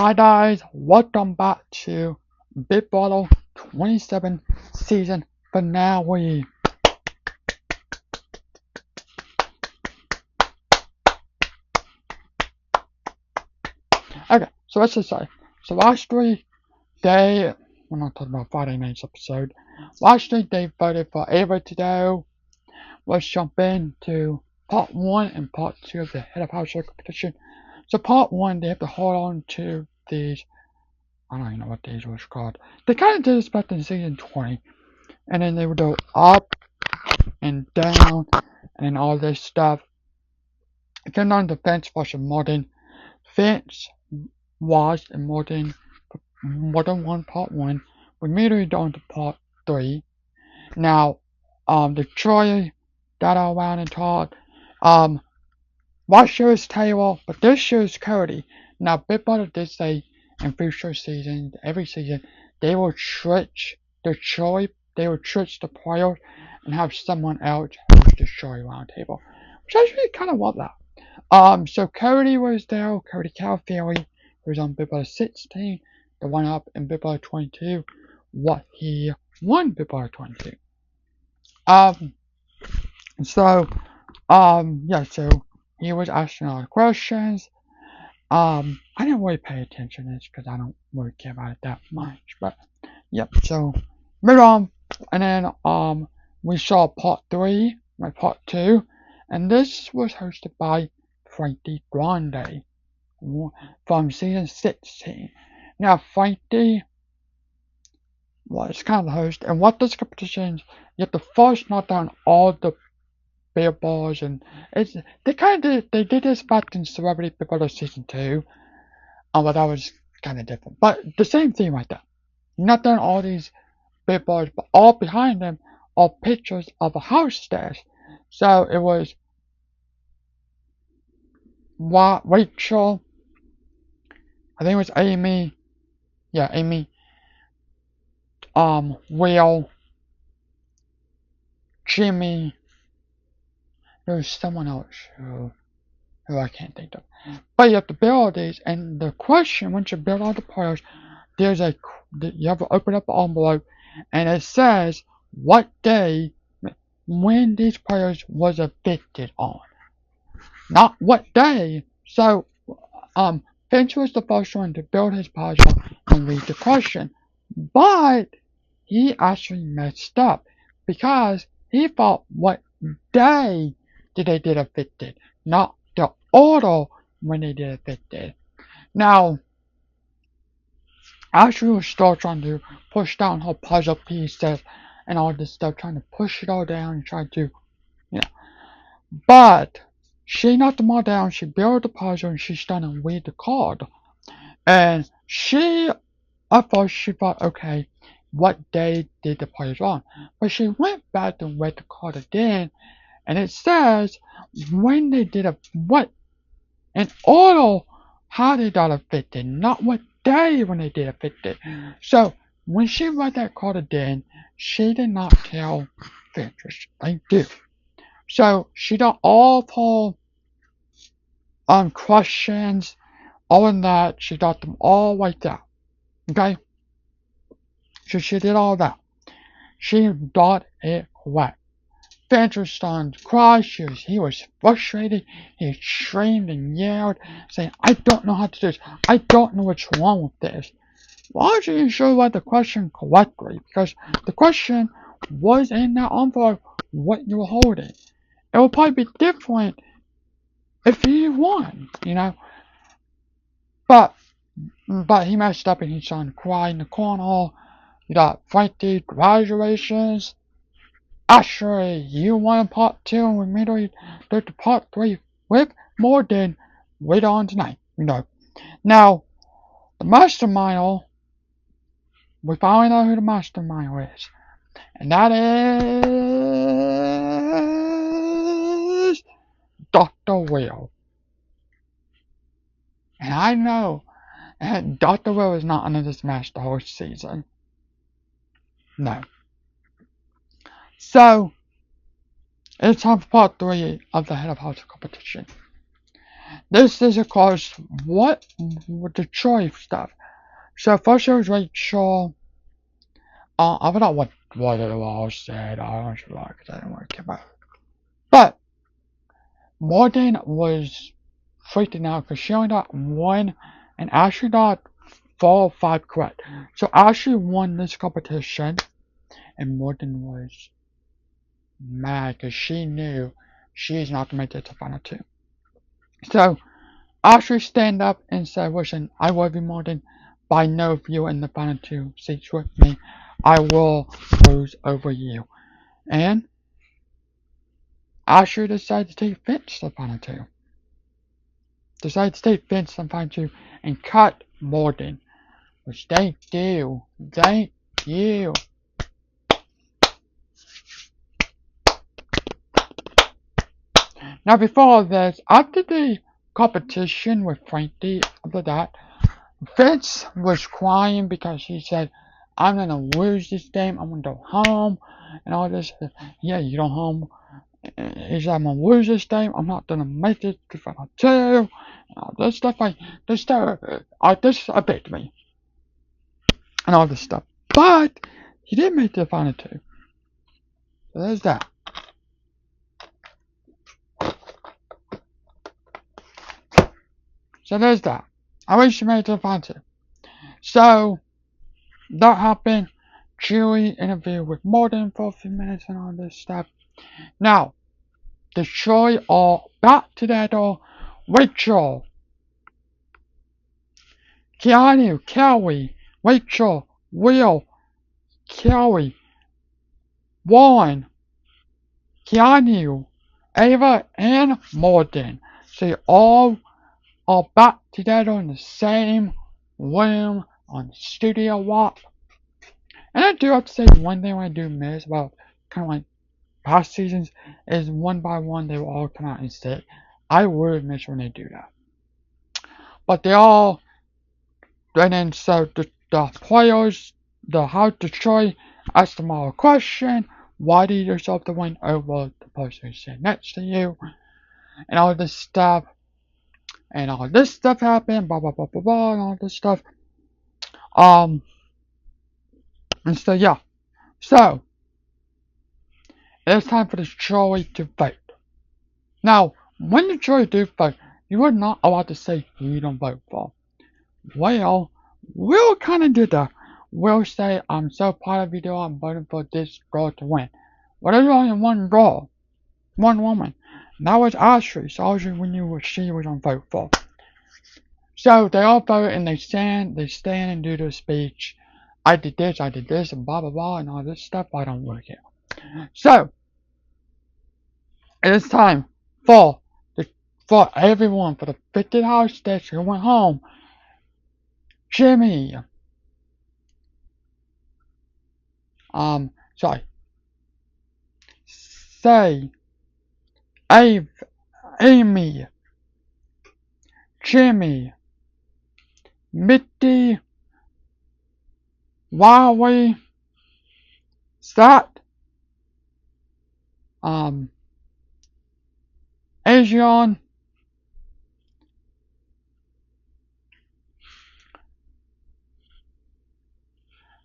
Hi guys, welcome back to Big Brother 27 season finale. Okay, so let's just say, so last week we're not talking about Friday night's episode. Last week they voted for Ava to do. Let's jump into part 1 and part 2 of the Head of Household competition. So part 1, they have to hold on to these, I don't even know what these was called. They kind of did this back in season 20. And then they would go up and down and all this stuff. It came down to Fence versus Morton. Fence was in Morton 1 part 1. We immediately go into part 3. Now, the Troy got all around and talked. What shows Taylor, but this shows Cody. Now, Big Brother did say in future seasons, every season, they will switch the Troy, they will switch the players and have someone else host the Troy Roundtable. Which I actually kind of love that. So Cody was there, Cody Calfeely, who was on Big Brother 16, the one up in Big Brother 22, what he won Big Brother 22. So he was asking all the questions. I didn't really pay attention to this because I don't really care about it that much. But yep, so moved on, and then we saw part 3, part 2, and this was hosted by Frankie Grande from season 16. Now Frankie was kind of the host, and what this competition is, you have to first knock down all the beer bars, and they did this back in Celebrity Big Brother season 2, but that was kind of different. But the same theme right there. Not down all these big bars, but all behind them are pictures of a house stairs. So it was Rachel, I think it was Amy, Will, Jimmy. There was someone else who I can't think of. But you have to build all these, and the question, once you build all the players, you have to open up the envelope, and it says what day, when these players was evicted on. Not what day. So, Finch was the first one to build his puzzle and read the question. But he actually messed up because he thought what day did they get evicted, not the order when they did evicted. Now, Ashley was still trying to push down her puzzle pieces and all this stuff, trying to push it all down and try to, But she knocked them all down, she built the puzzle, and she started to read the card. And at first, she thought, okay, what day did the players wrong? But she went back and read the card again, and it says when they did what in order how they got evicted, not what day when they did evicted. So when she read that card again, she did not tell Beatrice. They do. So she got all of her questions, all of that. She got them all right there. Okay. So she did all that. She got it correct. Beatrice started to cry. He was frustrated. He screamed and yelled, saying, I don't know how to do this. I don't know what's wrong with this. Why don't you show read the question correctly? Because the question was in that envelope what you were holding. It would probably be different if you won, But he messed up and he started to cry in the corner. You got Frankie, congratulations. Ashley, you won part 2 and we immediately go to part 3 with Morgan later on tonight. Now, the mastermind, we finally know who the mastermind is. And that is Dr. Will. And I know that Dr. Will is not under this match the whole season. No. So, it's time for part 3 of the Head of Household competition. This is of course what with the choice stuff. So first it was Rachel. I forgot what it was said. I don't know because I didn't want to care about. But Morgan was freaking out because she only got one, and Ashley got 4 or 5 correct. So Ashley won this competition, and Morgan was mad because she knew she's not going to make it to final 2. So Ashley stand up and said, "Listen, I love you, Morgan, but I know if you in the final 2 seats with me, I will lose over you." And Ashley decided to take Finch to the final 2. Decided to take Finch to the final 2 and cut Morgan. Which thank you. Thank you. Now before this, after the competition with Frankie, after that, Fitz was crying because he said, "I'm gonna lose this game, I'm gonna go home," and all this. Yeah, you go home. He said, "I'm gonna lose this game, I'm not gonna make it to final 2, and all this stuff, this affected me, and all this stuff. But, he did make it to the final 2. So there's that. So there's that. I wish she made it to the final 2. So, that happened. Julie interviewed with Morgan for a few minutes and all this stuff. Now, the story all back to that Rachel, Keanu, Kelly, Rachel, Will, Kelly, Warren, Keanu, Ava, and Morgan. So they all are back together in the same room on the studio walk. And I do have to say one thing I do miss about kind of like past seasons is one by one they will all come out and sit. I would miss when they do that. But they all, and then so the players, the House Detroit ask them all a question. Why do you deserve to win over the person who's sitting next to you? And all this stuff. And all this stuff happened, blah blah blah blah blah, and all this stuff. And so yeah. So it's time for the jury to vote. Now, when the jury do vote, you are not allowed to say who you don't vote for. Well, Will kind of did that. Will say, "I'm so proud of you, though. I'm voting for this girl to win." Well, there's only one girl, one woman. And that was Ashley. So Ashley, we knew what she was going to vote for. So they all vote and they stand and do their speech. I did this, and blah blah blah, and all this stuff. I don't really care. So it's time for everyone, for the 50 house stats who went home. Jimmy. Sorry. Say. Amy. Jimmy. Mitty. Wowie. Sat. Asian.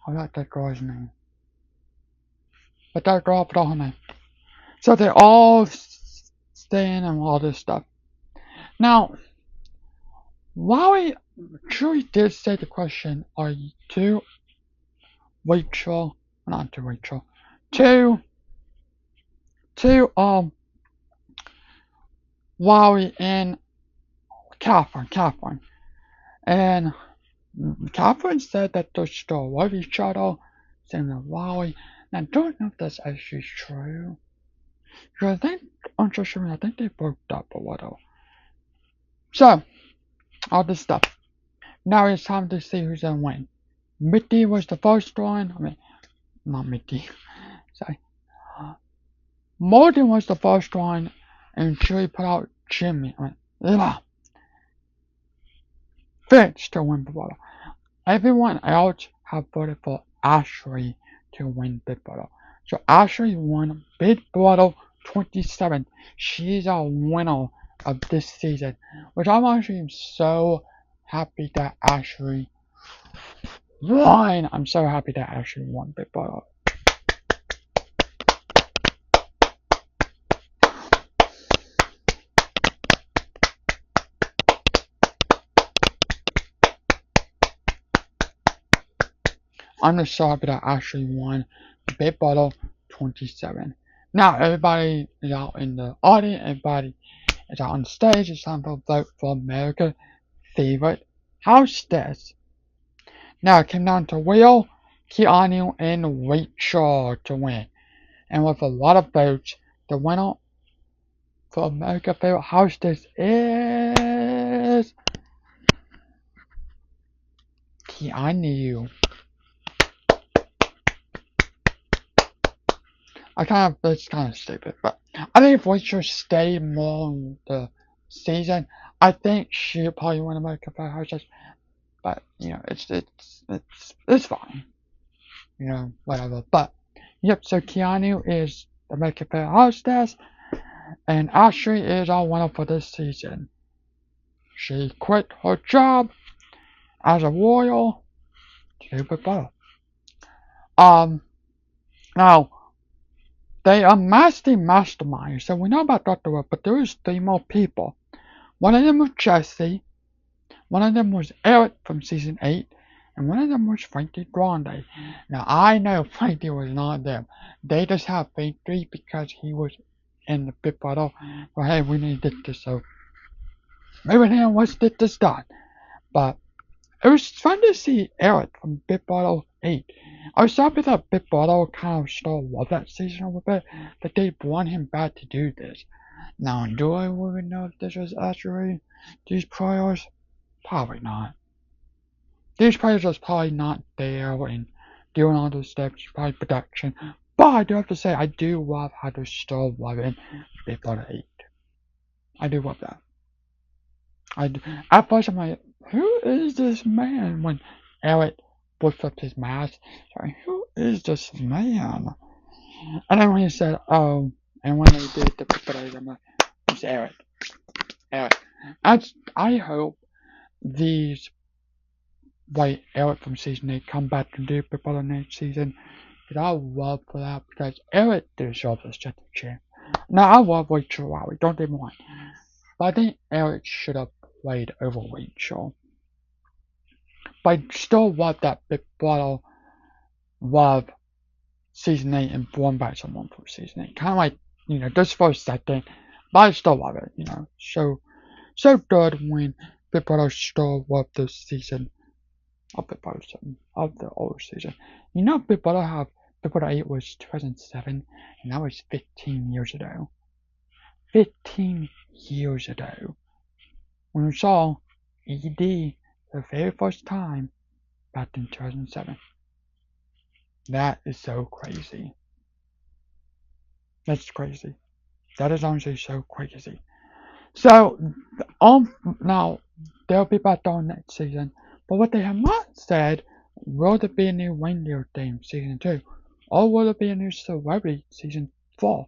I like that girl's name. But that girl put on her name. So they all stand and all this stuff. Now, Wowie truly did say the question, are you to Rachel, not to Rachel, to Wowie and Catherine. And Catherine said that they still love each other, saying that Wowie. Now, I don't know if that's actually true. Because I think, on social media, I think they broke up a little. So, all this stuff. Now it's time to see who's gonna win. Mitty was the first one. I mean, not Mitty. Sorry. Morgan was the first one, and she put out Jimmy. I mean, Finch to win Big Brother. Everyone else have voted for Ashley to win Big Brother. So Ashley won Big Brother 27. She's a winner of this season, which I'm actually so happy that Ashley won. I'm so happy that Ashley won Big Brother. I'm just so happy that Ashley won Big Brother 27. Now everybody is out in the audience, everybody is out on stage. It's time to vote for America's favorite hostess. Now it came down to Will, Keanu, and Rachel to win. And with a lot of votes, the winner for America's favorite hostess is Keanu. It's kind of stupid, but I think if Rachel stayed more on the season, I think she'll probably win America's favorite hostess. But you know, it's fine. You know, whatever. But yep. So Keanu is the America's favorite hostess, and Ashley is our winner for this season. She quit her job as a royal to do Big Brother. Now they are masterminds, so we know about Dr. Will, but there is 3 more people. One of them was Jesse, one of them was Eric from season 8, and one of them was Frankie Grande. Now I know Frankie was not them. They just have Frankie because he was in the Big Brother. Well, hey, we need to get this, so maybe now let's get this done. But it was fun to see Eric from Big Brother 8. I was happy that Big Brother kind of stole love that season a little bit, but they want him back to do this. Now, do I really know if this was actually these players? Probably not. These players was probably not there and doing all those steps, probably production. But I do have to say, I do love how they're still loving Big Brother 8. I do love that. At first I'm like, who is this man? When Eric puts up his mask, sorry, who is this man? And then when he said, oh, and when they did the picture, I'm like, it's Eric. Eric. I hope these white Eric from season 8 come back to do Big Brother next season. Because I would love for that, because Eric deserves a second chance. Now, I love Rachel Lowry, don't get me wrong. But I think Eric should have played over Rachel. But I still love that Big Brother love season 8 and Born by Someone from season 8. Kind of like, you know, just for a second. But I still love it, you know. So good when Big Brother still love this season of Big Brother 7, of the older season. You know, Big Brother 8 was 2007, and that was 15 years ago. 15 years ago. When we saw ED for the very first time back in 2007. That is so crazy. That's crazy. That is honestly so crazy. So, now, they'll be back on next season. But what they have not said, will there be a new reindeer theme season 2? Or will there be a new celebrity season 4?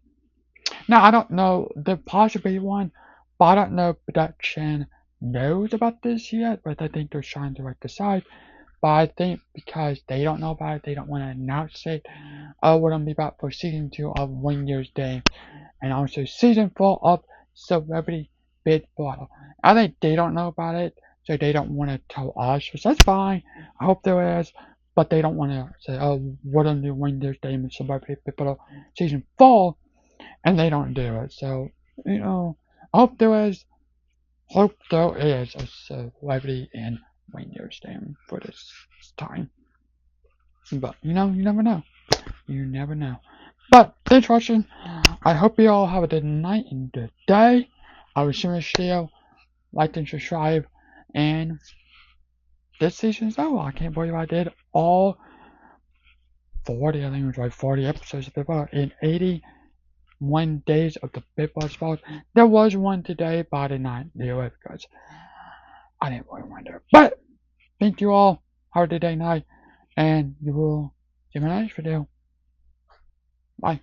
Now, I don't know, there possibly one, but I don't know if production knows about this yet, but I think they're trying to decide. But I think because they don't know about it, they don't want to announce it. We're going to be back for season 2 of Reindeer's Day, and also season 4 of Celebrity Big Brother. I think they don't know about it, so they don't want to tell us, which that's fine. I hope there is, but they don't want to say, oh, we're going to do Reindeer's Day and Celebrity Big Brother season 4, and they don't do it. So, you know, I hope there is a celebrity in Reindeer's Day for this time. But, you know, you never know. You never know. But, thanks for watching. I hope you all have a good night and good day. I was Shimmer Steel. Like and subscribe. And this season is over. I can't believe I did all 40, I think it was like 40 episodes of Big Brother in 81 days of the Big Brother spot. There was one today, but I did not do it because I didn't really want to do it. But, thank you all. Have a good day, night. And you will see my next video. Bye.